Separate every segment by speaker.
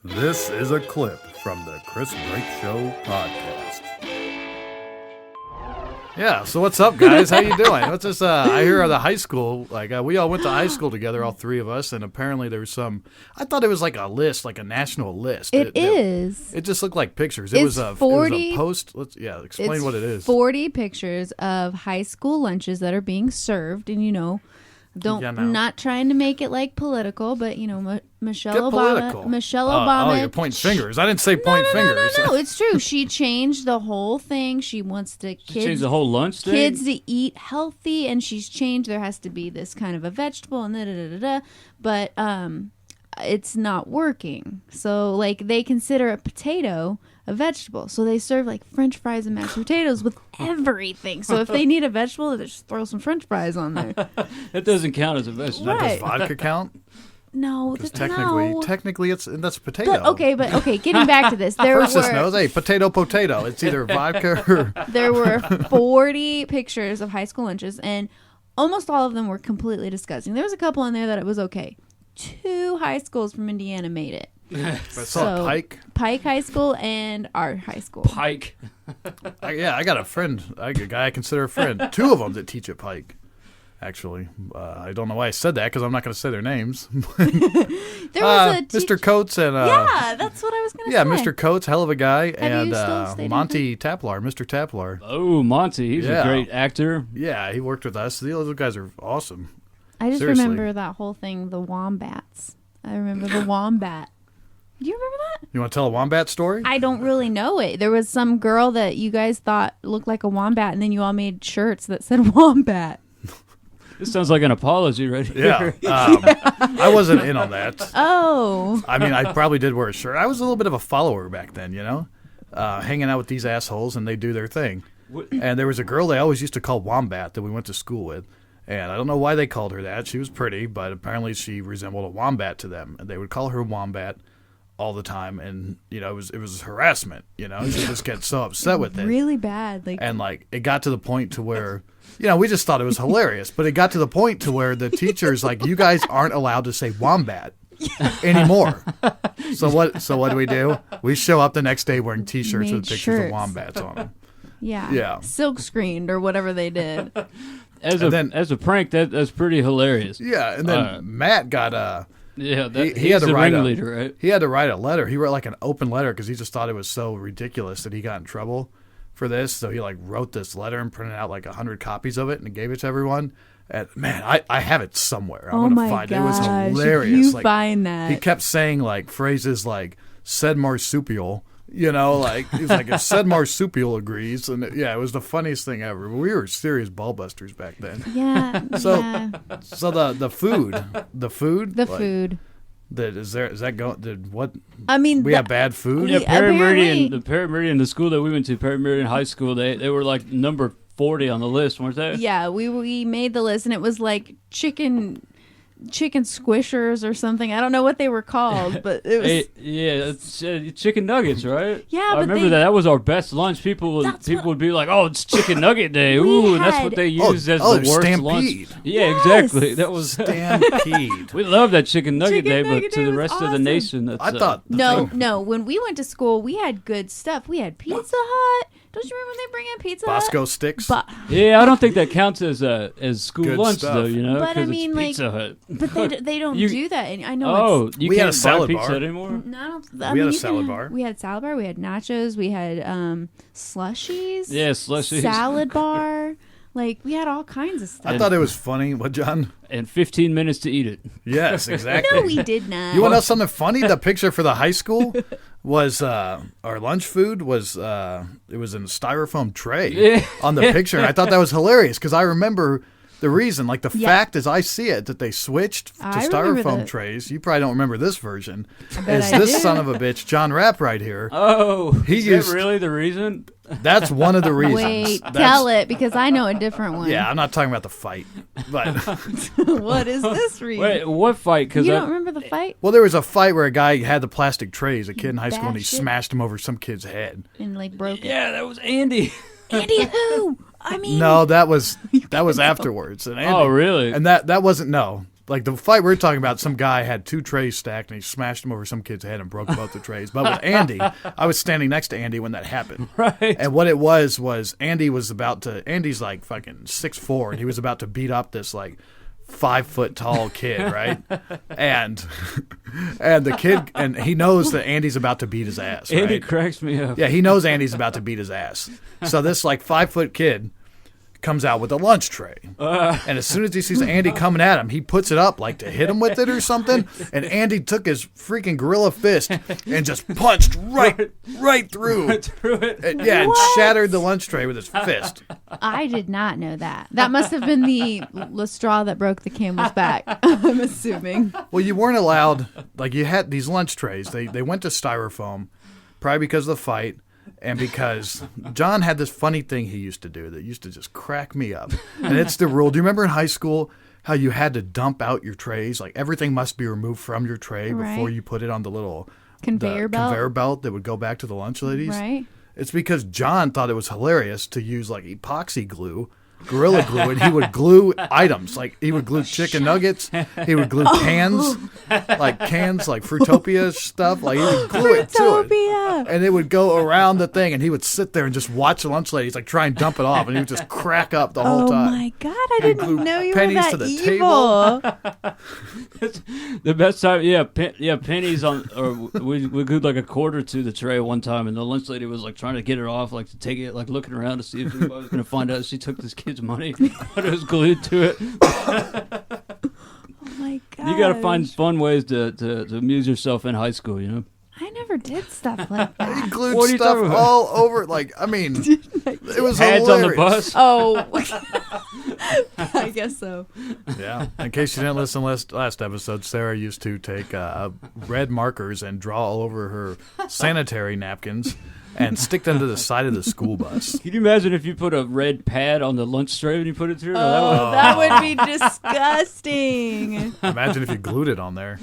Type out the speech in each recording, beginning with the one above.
Speaker 1: This is a clip from the Chris Brake Show podcast. Yeah, so what's up, guys? How you doing? What's this? I hear the high school, we all went to high school together, all three of us, and apparently there was some. I thought it was like a list, like a national list.
Speaker 2: It is.
Speaker 1: It just looked like pictures.
Speaker 2: It's
Speaker 1: It was a
Speaker 2: 40
Speaker 1: post. Explain what it is.
Speaker 2: 40 pictures of high school lunches that are being served, and not trying to make it like political, but Michelle
Speaker 1: Get
Speaker 2: Obama.
Speaker 1: political.
Speaker 2: Michelle Obama.
Speaker 1: Oh, you're pointing fingers. I didn't say point fingers.
Speaker 2: No, it's true. She changed the whole thing. She wants
Speaker 3: changed the whole lunch thing?
Speaker 2: Kids to eat healthy, and she's changed. There has to be this kind of a vegetable, and but it's not working. So they consider a potato a vegetable, so they serve French fries and mashed potatoes with everything. So if they need a vegetable, they just throw some French fries on there.
Speaker 3: That doesn't count as a vegetable.
Speaker 2: Right.
Speaker 1: Does vodka count?
Speaker 2: No,
Speaker 1: technically, that's a potato.
Speaker 2: But okay. Getting back to this,
Speaker 1: Francis knows. Hey, potato. It's either vodka or.
Speaker 2: There were 40 pictures of high school lunches, and almost all of them were completely disgusting. There was a couple in there that it was okay. 2 high schools from Indiana made it.
Speaker 1: So Pike
Speaker 2: High School and our high school.
Speaker 3: Pike.
Speaker 1: I got a friend, a guy I consider a friend. 2 of them that teach at Pike. Actually, I don't know why I said that because I'm not going to say their names.
Speaker 2: There was a
Speaker 1: Mr. Coates and
Speaker 2: yeah, that's what I was going to say.
Speaker 1: Yeah, Mr. Coates, hell of a guy,
Speaker 2: Have
Speaker 1: and Monty Taplar, Mr. Taplar.
Speaker 3: Oh, Monty, he's a great actor.
Speaker 1: Yeah, he worked with us. Those guys are awesome.
Speaker 2: I just
Speaker 1: Seriously.
Speaker 2: remember that whole thing, the wombats. I remember the wombat. Do you remember that?
Speaker 1: You want to tell a wombat story?
Speaker 2: I don't really know it. There was some girl that you guys thought looked like a wombat, and then you all made shirts that said wombat.
Speaker 3: This sounds like an apology right here.
Speaker 1: Yeah. I wasn't in on that.
Speaker 2: Oh.
Speaker 1: I mean, I probably did wear a shirt. I was a little bit of a follower back then, hanging out with these assholes, and they do their thing. And there was a girl they always used to call Wombat that we went to school with. And I don't know why they called her that. She was pretty, but apparently she resembled a wombat to them. And they would call her Wombat all the time, and it was harassment. She just get so upset with it,
Speaker 2: really bad.
Speaker 1: And it got to the point to where we just thought it was hilarious, but it got to the point to where the teachers you guys aren't allowed to say wombat anymore. So what do? We show up the next day wearing T-shirts with pictures of wombats on them.
Speaker 2: Yeah, silk screened or whatever they did.
Speaker 3: As a prank, that's pretty hilarious.
Speaker 1: Yeah, and then Matt got
Speaker 3: he had
Speaker 1: to write
Speaker 3: ringleader, right?
Speaker 1: He had to write a letter. He wrote an open letter because he just thought it was so ridiculous that he got in trouble for this. So he wrote this letter and printed out 100 copies of it and gave it to everyone. And man, I have it somewhere. I'm gonna find it. It was hilarious.
Speaker 2: You find that.
Speaker 1: He kept saying phrases like "said marsupial." He was if said marsupial agrees, and it was the funniest thing ever. We were serious ball busters back then.
Speaker 2: Yeah.
Speaker 1: So the food.
Speaker 2: I mean,
Speaker 1: we have bad food.
Speaker 3: Yeah, the Parameridian, the school that we went to, Parameridian High School, they were number 40 on the list, weren't they?
Speaker 2: Yeah, we made the list, and it was chicken squishers or something. I don't know what they were called, but it was
Speaker 3: it's chicken nuggets, right?
Speaker 2: Yeah,
Speaker 3: I remember that was our best lunch. People would be like, "Oh, it's chicken nugget day." Ooh, and that's what they used as the worst
Speaker 1: Stampede.
Speaker 3: lunch. Yeah, exactly. That was
Speaker 1: Stampede.
Speaker 3: We love that chicken nugget day, but to the rest of the nation, that's,
Speaker 1: I thought
Speaker 2: no. When we went to school, we had good stuff. We had Pizza Hut. Don't you remember they bring in Pizza Hut?
Speaker 1: Bosco sticks.
Speaker 3: Yeah, I don't think that counts as school
Speaker 1: Good
Speaker 3: lunch
Speaker 1: stuff.
Speaker 3: though.
Speaker 2: But I
Speaker 3: it's
Speaker 2: mean,
Speaker 3: Pizza Hut.
Speaker 2: But they don't do that. And I know.
Speaker 3: Oh, you
Speaker 1: we
Speaker 3: can't
Speaker 1: had a salad
Speaker 3: buy pizza
Speaker 1: bar
Speaker 3: anymore.
Speaker 2: No,
Speaker 1: we had a salad bar.
Speaker 2: We had salad bar. We had nachos. We had slushies.
Speaker 3: Yeah, slushies.
Speaker 2: Salad bar. We had all kinds of stuff.
Speaker 1: I thought it was funny. What, John?
Speaker 3: And 15 minutes to eat it.
Speaker 1: Yes, exactly.
Speaker 2: No, we did not.
Speaker 1: You want to know something funny? The picture for the high school was our lunch food was it was in a styrofoam tray on the picture. And I thought that was hilarious because I remember the reason, fact as I see it, that they switched to styrofoam trays. You probably don't remember this version. Is this son of a bitch, John Rapp right here.
Speaker 3: Oh, is that really the reason?
Speaker 1: That's one of the reasons.
Speaker 2: Wait, tell it, because I know a different one.
Speaker 1: Yeah, I'm not talking about the fight. But
Speaker 2: what is this reason?
Speaker 3: Wait, what fight?
Speaker 2: You don't remember the fight?
Speaker 1: Well, there was a fight where a guy had the plastic trays, a kid in high school, and he smashed him over some kid's head.
Speaker 2: And broke it.
Speaker 3: Yeah, that was Andy.
Speaker 2: Andy who? I mean...
Speaker 1: No, that was afterwards. And Andy,
Speaker 3: oh, really?
Speaker 1: And that wasn't, no. Like the fight we're talking about, some guy had 2 trays stacked and he smashed them over some kid's head and broke both the trays. But with Andy, I was standing next to Andy when that happened.
Speaker 3: Right.
Speaker 1: And what it was Andy's like fucking 6'4", and he was about to beat up this like 5 foot tall kid, right? and the kid, and he knows that Andy's about to beat his ass.
Speaker 3: Andy
Speaker 1: right?
Speaker 3: cracks me up.
Speaker 1: Yeah, he knows Andy's about to beat his ass. So this like 5 foot kid comes out with a lunch tray. And as soon as he sees Andy coming at him, he puts it up like to hit him with it or something. And Andy took his freaking gorilla fist and just punched right through.
Speaker 3: Right through it.
Speaker 1: And shattered the lunch tray with his fist.
Speaker 2: I did not know that. That must have been the straw that broke the camel's back, I'm assuming.
Speaker 1: Well, you weren't allowed, like you had these lunch trays. They went to styrofoam, probably because of the fight. And because John had this funny thing he used to do that used to just crack me up. And it's the rule. Do you remember in high school how you had to dump out your trays? Like everything must be removed from your tray before you put it on the little
Speaker 2: conveyor
Speaker 1: belt that would go back to the lunch ladies.
Speaker 2: Right.
Speaker 1: It's because John thought it was hilarious to use like epoxy glue, Gorilla Glue, and he would glue items. Like he would glue chicken nuggets. He would glue cans, like Fruitopia stuff. Like he would glue it to it. And it would go around the thing, and he would sit there and just watch the lunch ladies like try and dump it off, and he would just crack up the whole time.
Speaker 2: Oh my God, I didn't know you were
Speaker 1: pennies
Speaker 2: that
Speaker 1: to the
Speaker 2: evil.
Speaker 3: The best time, pennies on, or we glued like a quarter to the tray one time, and the lunch lady was like trying to get it off, like to take it, like looking around to see if anybody was going to find out she took this kid's money, but it was glued to it.
Speaker 2: Oh my God.
Speaker 3: You got to find fun ways to amuse yourself in high school, you know?
Speaker 2: I never did stuff like that.
Speaker 1: He glued stuff all over. Like, I mean, it was
Speaker 3: Pads
Speaker 1: hilarious.
Speaker 3: on the bus.
Speaker 2: Oh, I guess so.
Speaker 1: Yeah. In case you didn't listen last episode, Sarah used to take red markers and draw all over her sanitary napkins and stick them to the side of the school bus.
Speaker 3: Can you imagine if you put a red pad on the lunch tray when you put it through?
Speaker 2: Oh, that would be disgusting.
Speaker 1: Imagine if you glued it on there.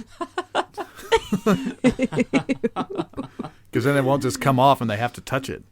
Speaker 1: Because then it won't just come off and they have to touch it.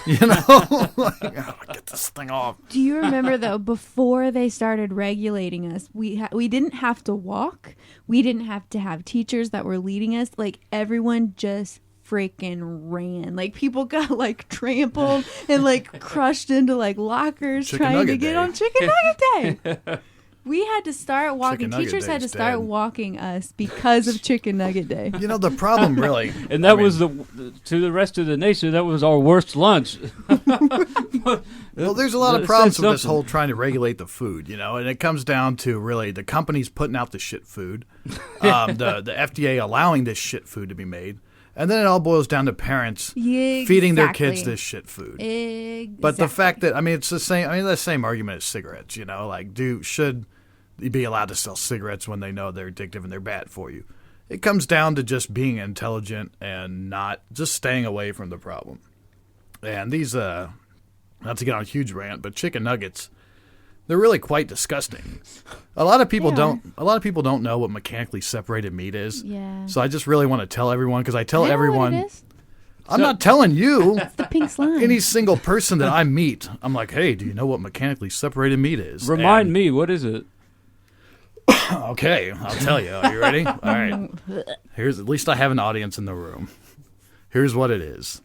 Speaker 1: You know? Like, get this thing off.
Speaker 2: Do you remember, though, before they started regulating us, we didn't have to walk. We didn't have to have teachers that were leading us. Like, everyone just freaking ran. Like, people got like trampled and like crushed into like lockers trying to get on Chicken Nugget Day. We had to start walking. Teachers had to start walking us because of Chicken Nugget Day.
Speaker 1: You know, the problem really,
Speaker 3: and that was to the rest of the nation, that was our worst lunch.
Speaker 1: Well, there's a lot of problems with this whole trying to regulate the food, you know, and it comes down to really the companies putting out the shit food, the FDA allowing this shit food to be made. And then it all boils down to parents feeding their kids this shit food.
Speaker 2: Exactly.
Speaker 1: But the fact that, I mean, it's the same. I mean, the same argument as cigarettes. You know, like, should you be allowed to sell cigarettes when they know they're addictive and they're bad for you? It comes down to just being intelligent and not just staying away from the problem. And these, not to get on a huge rant, but chicken nuggets, they're really quite disgusting. A lot of people don't know what mechanically separated meat is.
Speaker 2: Yeah.
Speaker 1: So I just really want to tell everyone, because I tell everyone.
Speaker 2: What it is.
Speaker 1: I'm not telling you.
Speaker 2: It's the pink slime.
Speaker 1: Any single person that I meet, I'm like, hey, do you know what mechanically separated meat is?
Speaker 3: Remind me, what is it?
Speaker 1: Okay, I'll tell you. Are you ready? All right. At least I have an audience in the room. Here's what it is.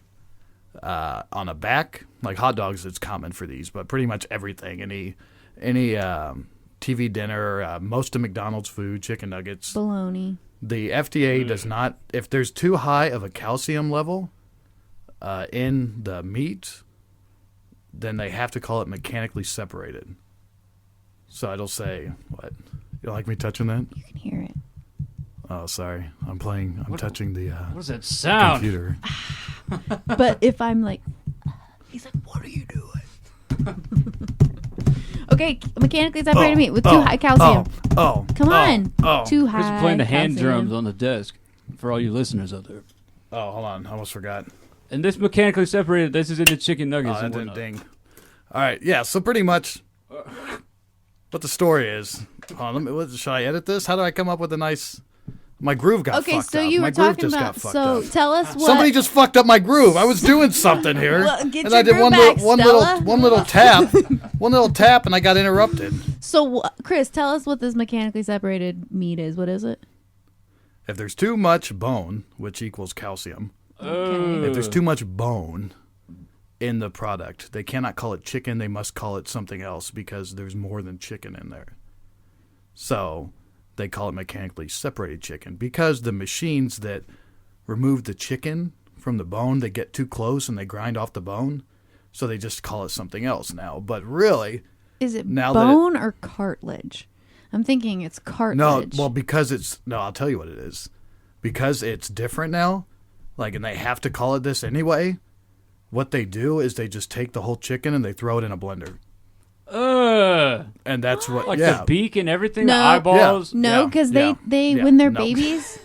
Speaker 1: On a back, like hot dogs, it's common for these, but pretty much everything, any TV dinner, most of McDonald's food, chicken nuggets.
Speaker 2: Bologna.
Speaker 1: The FDA does not, if there's too high of a calcium level in the meat, then they have to call it mechanically separated. So it'll say, what? You don't like me touching that?
Speaker 2: You can hear it.
Speaker 1: Oh, sorry. I'm touching the
Speaker 3: what does that sound?
Speaker 1: Computer.
Speaker 2: But if I'm like,
Speaker 1: he's like, what are you doing?
Speaker 2: Okay, mechanically separated meat with too high calcium. Come on. Too high.
Speaker 3: Chris is playing the hand
Speaker 2: calcium.
Speaker 3: drums on the desk for all you listeners out there.
Speaker 1: Oh, hold on. I almost forgot.
Speaker 3: And this mechanically separated, this is in the chicken nuggets.
Speaker 1: Oh, that didn't ding. All right. Yeah, so pretty much what the story is. Hold on, should I edit this? How do I come up with a nice My groove got
Speaker 2: Okay,
Speaker 1: fucked
Speaker 2: so
Speaker 1: up.
Speaker 2: you
Speaker 1: My
Speaker 2: were
Speaker 1: groove
Speaker 2: talking
Speaker 1: just
Speaker 2: about.
Speaker 1: got fucked
Speaker 2: So
Speaker 1: up.
Speaker 2: tell us what.
Speaker 1: Somebody just fucked up my groove. I was doing something here,
Speaker 2: Well, get
Speaker 1: and
Speaker 2: your
Speaker 1: I did
Speaker 2: groove
Speaker 1: one
Speaker 2: back,
Speaker 1: little
Speaker 2: Stella.
Speaker 1: one little tap, and I got interrupted.
Speaker 2: So Chris, tell us what this mechanically separated meat is. What is it?
Speaker 1: If there's too much bone, which equals calcium,
Speaker 2: Okay.
Speaker 1: if there's too much bone in the product, they cannot call it chicken. They must call it something else because there's more than chicken in there. So they call it mechanically separated chicken because the machines that remove the chicken from the bone, they get too close and they grind off the bone. So they just call it something else now. But really,
Speaker 2: Is it
Speaker 1: now
Speaker 2: bone or cartilage? I'm thinking it's cartilage.
Speaker 1: no, well, because I'll tell you what it is. Because it's different now, and they have to call it this anyway, what they do is they just take the whole chicken and they throw it in a blender. And that's what,
Speaker 3: the beak and everything,
Speaker 2: No.
Speaker 3: the eyeballs.
Speaker 2: No, because
Speaker 1: Yeah.
Speaker 2: they
Speaker 1: Yeah.
Speaker 2: when they're
Speaker 1: No.
Speaker 2: babies,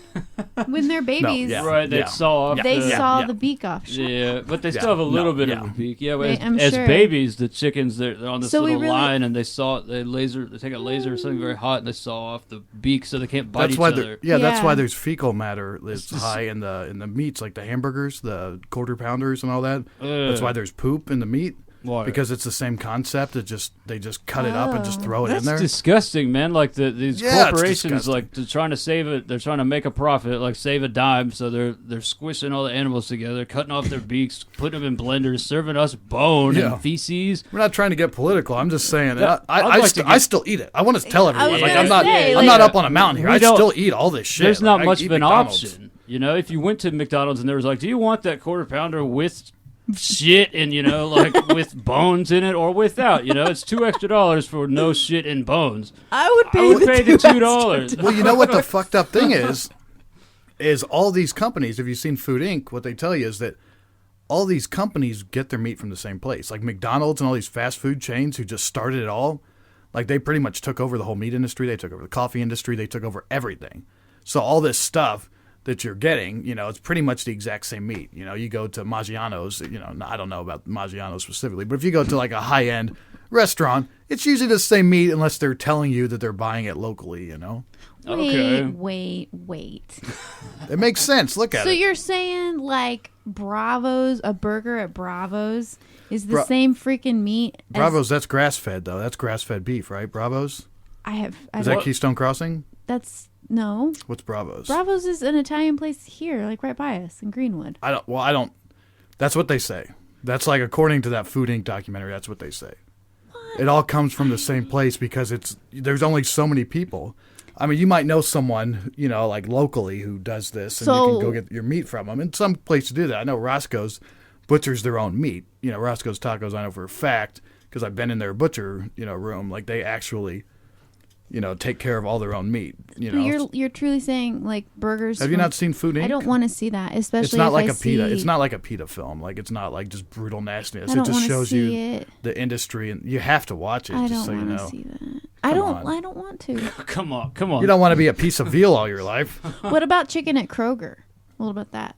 Speaker 2: when they're babies,
Speaker 1: yeah.
Speaker 3: Right, they saw off
Speaker 2: they
Speaker 3: the,
Speaker 2: saw
Speaker 1: Yeah.
Speaker 2: the beak off.
Speaker 3: Yeah, but they
Speaker 1: Yeah.
Speaker 3: still have a little
Speaker 1: No,
Speaker 3: bit
Speaker 1: yeah.
Speaker 3: of a beak. Yeah,
Speaker 2: They-
Speaker 3: but
Speaker 2: I'm
Speaker 3: as
Speaker 2: sure.
Speaker 3: babies, the chickens they're on this
Speaker 2: So we
Speaker 3: little
Speaker 2: really-
Speaker 3: line, and they take a laser or something very hot, and they saw off the beak so they can't bite
Speaker 1: That's
Speaker 3: each
Speaker 1: why
Speaker 3: other.
Speaker 1: that's
Speaker 2: Yeah.
Speaker 1: why there's fecal matter that's high in the meats, like the hamburgers, the quarter pounders, and all that. That's why there's poop in the meat
Speaker 3: Why?
Speaker 1: because it's the same concept. They just cut it up and just throw it
Speaker 3: That's
Speaker 1: in there.
Speaker 3: disgusting, man. Like these
Speaker 1: Yeah, it's
Speaker 3: corporations,
Speaker 1: disgusting.
Speaker 3: like they're trying to save it. They're trying to make a profit, like save a dime. So they're squishing all the animals together, cutting off their beaks, putting them in blenders, serving us bone
Speaker 1: Yeah.
Speaker 3: and feces.
Speaker 1: We're not trying to get political. I'm just saying
Speaker 3: Yeah,
Speaker 1: I
Speaker 3: I'd like to get-
Speaker 1: still eat it. I want to tell
Speaker 2: I was
Speaker 1: everyone
Speaker 2: gonna
Speaker 1: I'm not
Speaker 2: say,
Speaker 1: I'm
Speaker 2: like-
Speaker 1: not up on a mountain here.
Speaker 3: We
Speaker 1: I
Speaker 3: don't-
Speaker 1: still eat all this shit.
Speaker 3: There's not
Speaker 1: I
Speaker 3: much
Speaker 1: eat
Speaker 3: of an
Speaker 1: McDonald's.
Speaker 3: option. You know, if you went to McDonald's and there was like, do you want that quarter pounder with shit and with bones in it or without? It's $2 for no shit and bones.
Speaker 2: I would pay,
Speaker 3: I would pay the $2.
Speaker 1: Well, you know what the fucked up thing is all these companies, if you've seen Food Inc., what they tell you is that all these companies get their meat from the same place. Like McDonald's and all these fast food chains who just started it all, they pretty much took over the whole meat industry. They took over the coffee industry. They took over everything. So all this stuff that you're getting, it's pretty much the exact same meat. You go to Maggiano's, I don't know about Maggiano's specifically, but if you go to a high-end restaurant, it's usually the same meat unless they're telling you that they're buying it locally,
Speaker 3: Okay.
Speaker 2: Wait.
Speaker 1: It makes sense. Look at
Speaker 2: So
Speaker 1: it.
Speaker 2: you're saying Bravo's, a burger at Bravo's is the same freaking meat? as-
Speaker 1: Bravo's, that's grass-fed, though. That's grass-fed beef, right? Bravo's?
Speaker 2: I
Speaker 1: Is that Keystone Crossing?
Speaker 2: That's no.
Speaker 1: What's Bravo's?
Speaker 2: Bravo's is an Italian place here, right by us in Greenwood.
Speaker 1: I don't. That's what they say. That's according to that Food Inc. documentary, that's what they say. It all comes from the same place because there's only so many people. I mean, you might know someone, locally who does this, and you can go get your meat from them. And some places do that. I know Roscoe's butchers their own meat. Roscoe's Tacos, I know for a fact, because I've been in their butcher, room. They actually, take care of all their own meat.
Speaker 2: But you're truly saying burgers.
Speaker 1: Have you not seen Food Inc.?
Speaker 2: I don't want to see that, especially
Speaker 1: It's not
Speaker 2: if
Speaker 1: like
Speaker 2: I
Speaker 1: a PETA.
Speaker 2: see-
Speaker 1: It's not like a PETA film. It's not just brutal nastiness.
Speaker 2: I don't
Speaker 1: It just
Speaker 2: wanna
Speaker 1: shows
Speaker 2: see
Speaker 1: you
Speaker 2: it.
Speaker 1: the industry, and you have to watch it
Speaker 2: I
Speaker 1: just
Speaker 2: don't
Speaker 1: so you
Speaker 2: want to
Speaker 1: know.
Speaker 2: see that. I
Speaker 1: on.
Speaker 2: don't want to.
Speaker 3: Come on.
Speaker 1: You don't want to be a piece of veal all your life.
Speaker 2: What about chicken at Kroger? What about that?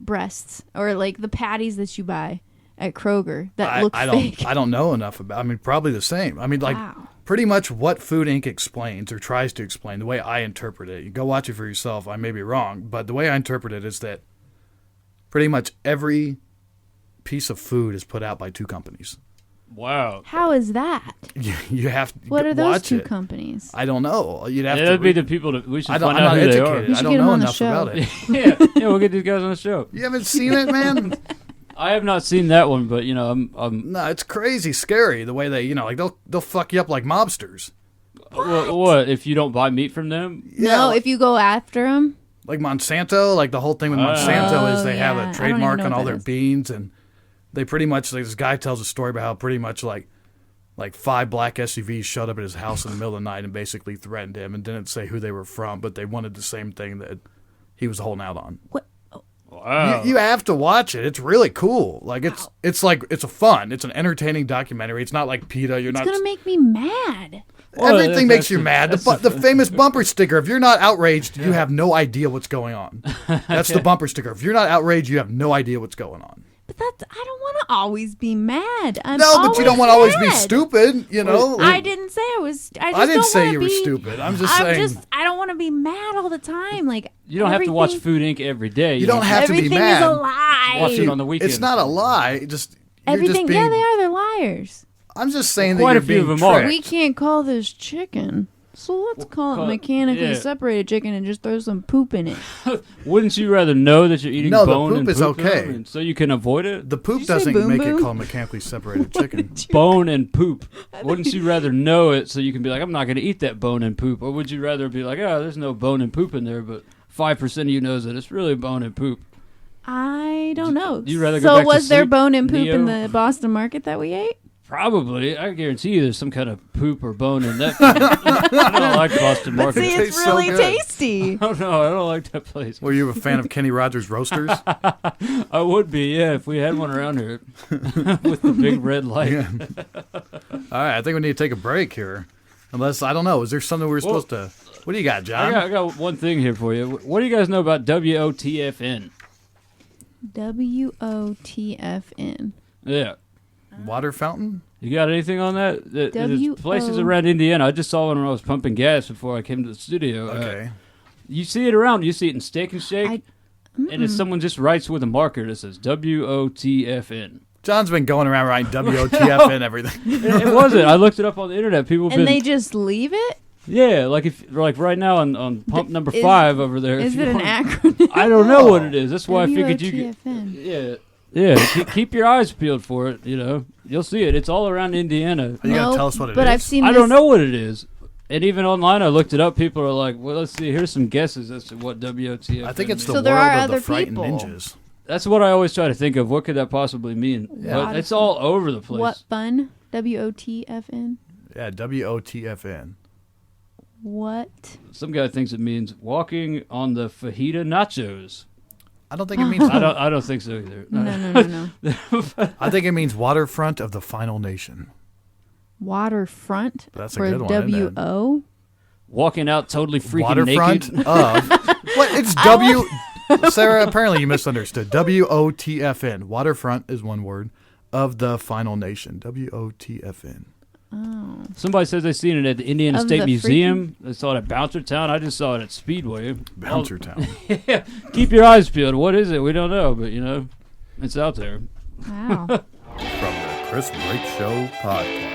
Speaker 2: Breasts or the patties that you buy at Kroger that look fake.
Speaker 1: I don't know enough about. I mean, probably the same. I mean,
Speaker 2: Wow.
Speaker 1: pretty much what Food Inc. explains or tries to explain, the way I interpret it. You go watch it for yourself. I may be wrong, but the way I interpret it is that pretty much every piece of food is put out by two companies.
Speaker 3: Wow.
Speaker 2: How is that?
Speaker 1: You have to
Speaker 2: What are those
Speaker 1: watch
Speaker 2: two
Speaker 1: it.
Speaker 2: companies?
Speaker 1: I don't know. You'd have
Speaker 3: Yeah,
Speaker 1: to
Speaker 3: that'd be
Speaker 1: read-
Speaker 3: the people that we should
Speaker 1: I'm
Speaker 3: find
Speaker 1: not
Speaker 3: out who they
Speaker 1: educated.
Speaker 2: We
Speaker 1: I
Speaker 2: should
Speaker 1: don't
Speaker 2: get them
Speaker 1: know
Speaker 2: on the
Speaker 1: enough
Speaker 2: show.
Speaker 1: about it.
Speaker 3: yeah, we'll get these guys on the show.
Speaker 1: You haven't seen it, man?
Speaker 3: I have not seen that one, but I'm
Speaker 1: No, it's crazy scary the way they, they'll fuck you up like mobsters.
Speaker 3: what if you don't buy meat from them?
Speaker 2: No, if you go after them.
Speaker 1: Like Monsanto, the whole thing with Monsanto is they have
Speaker 2: yeah. I
Speaker 1: a
Speaker 2: don't
Speaker 1: trademark
Speaker 2: even know
Speaker 1: on
Speaker 2: what
Speaker 1: all
Speaker 2: that
Speaker 1: their
Speaker 2: is.
Speaker 1: beans, and they pretty much, this guy tells a story about how pretty much like 5 black SUVs showed up at his house in the middle of the night and basically threatened him and didn't say who they were from, but they wanted the same thing that he was holding out on.
Speaker 2: What?
Speaker 3: Wow.
Speaker 1: You have to watch it. It's really cool. It's an entertaining documentary. It's not like PETA. You're
Speaker 2: It's
Speaker 1: not.
Speaker 2: gonna make me mad.
Speaker 3: Well,
Speaker 1: Everything makes you mad.
Speaker 3: that's
Speaker 1: The famous bumper sticker. If you're not outraged, you have no idea what's going on. That's the bumper sticker. If you're not outraged, you have no idea what's going on.
Speaker 2: But that's I don't want to always be mad.
Speaker 1: No, but you don't want to always be stupid, you know?
Speaker 2: I didn't say I was.
Speaker 1: I didn't say you were stupid. I'm just saying.
Speaker 2: I don't want to be mad all the time. Like
Speaker 3: You don't have to watch Food Inc. every day.
Speaker 1: You don't have to be mad.
Speaker 2: Everything is a lie.
Speaker 3: Watch it on the weekend.
Speaker 1: It's not a lie.
Speaker 2: Everything.
Speaker 1: Just being,
Speaker 2: Yeah, they are. They're liars.
Speaker 1: I'm just saying
Speaker 3: Quite
Speaker 1: that
Speaker 3: a few
Speaker 1: you're
Speaker 3: of
Speaker 1: being
Speaker 3: them are.
Speaker 1: tricked.
Speaker 2: We can't call this chicken. So let's call it mechanically separated chicken and just throw some poop in it.
Speaker 3: Wouldn't you rather know that you're eating
Speaker 1: No, the
Speaker 3: bone
Speaker 1: poop
Speaker 3: and
Speaker 1: is
Speaker 3: poop
Speaker 1: okay.
Speaker 3: and so you can avoid it?
Speaker 1: The poop
Speaker 2: Did you say
Speaker 1: doesn't
Speaker 2: boom
Speaker 1: make
Speaker 2: boom?
Speaker 1: it called mechanically separated chicken.
Speaker 3: Bone and poop. Wouldn't you rather know it so you can be like, I'm not going to eat that bone and poop? Or would you rather be like, oh, there's no bone and poop in there, but 5% of you knows that it's really bone and poop?
Speaker 2: I don't know.
Speaker 3: You rather go
Speaker 2: so
Speaker 3: back to
Speaker 2: was there
Speaker 3: sleep,
Speaker 2: bone and poop in
Speaker 3: Neo?
Speaker 2: the Boston market that we ate?
Speaker 3: Probably. I guarantee you there's some kind of poop or bone in that. I don't like Boston
Speaker 2: But
Speaker 3: Market.
Speaker 2: see, it's
Speaker 1: tastes so
Speaker 2: really
Speaker 1: good.
Speaker 2: tasty.
Speaker 3: Oh, no, I don't like that place.
Speaker 1: Were you a fan of Kenny Rogers Roasters?
Speaker 3: I would be, yeah, if we had one around here with the big red light.
Speaker 1: Yeah. All right, I think we need to take a break here. Unless, I don't know, is there something we were supposed to... What do you got, John?
Speaker 3: I got one thing here for you. What do you guys know about WOTFN?
Speaker 2: WOTFN.
Speaker 3: Yeah.
Speaker 1: Water fountain?
Speaker 3: You got anything on that? There's
Speaker 2: W-O-
Speaker 3: places around Indiana. I just saw one when I was pumping gas before I came to the studio.
Speaker 1: Okay.
Speaker 3: You see it around. You see it in Steak and Shake. And if someone just writes with a marker that says WOTFN.
Speaker 1: John's been going around writing WOTF and everything.
Speaker 3: It wasn't. I looked it up on the internet. People
Speaker 2: And they just leave it?
Speaker 3: Yeah, like right now on pump number 5 over there.
Speaker 2: Is
Speaker 3: if
Speaker 2: it
Speaker 3: you
Speaker 2: an
Speaker 3: want-
Speaker 2: acronym?
Speaker 3: I don't know what it is. That's why I figured you could.
Speaker 2: WOTFN.
Speaker 3: Yeah. Keep your eyes peeled for it. You know, you'll see it. It's all around Indiana.
Speaker 1: Are you going to tell us what it is?
Speaker 2: But I've seen
Speaker 3: I
Speaker 2: this.
Speaker 3: don't know what it is. And even online, I looked it up. People are like, "Well, let's see. Here's some guesses as to what WOTF."
Speaker 1: I think it's the
Speaker 2: So
Speaker 1: world
Speaker 2: there are
Speaker 1: of
Speaker 2: other
Speaker 1: the frightened
Speaker 2: people.
Speaker 1: ninjas.
Speaker 3: That's what I always try to think of. What could that possibly mean?
Speaker 1: Yeah.
Speaker 3: But it's all over the place.
Speaker 2: What fun? WOTFN.
Speaker 1: Yeah, WOTFN.
Speaker 2: What?
Speaker 3: Some guy thinks it means walking on the fajita nachos.
Speaker 1: I don't think it means
Speaker 3: I don't think so either.
Speaker 2: No.
Speaker 1: I think it means waterfront of the final nation.
Speaker 2: Waterfront.
Speaker 1: That's a
Speaker 2: for
Speaker 1: good one, isn't it?
Speaker 2: WO.
Speaker 3: Walking out totally freaking
Speaker 1: Waterfront
Speaker 3: naked.
Speaker 1: of what? It's W. Sarah, apparently you misunderstood. WOTFN. Waterfront is one word of the final nation. WOTFN.
Speaker 2: Oh.
Speaker 3: Somebody says they seen it at the Indiana
Speaker 2: Of
Speaker 3: State
Speaker 2: the
Speaker 3: Museum. They saw it at Bouncer Town. I just saw it at Speedway.
Speaker 1: Bouncer Town.
Speaker 3: Yeah. Keep your eyes peeled. What is it? We don't know, but you know, it's out there.
Speaker 2: Wow.
Speaker 1: From the Chris Brake Show podcast.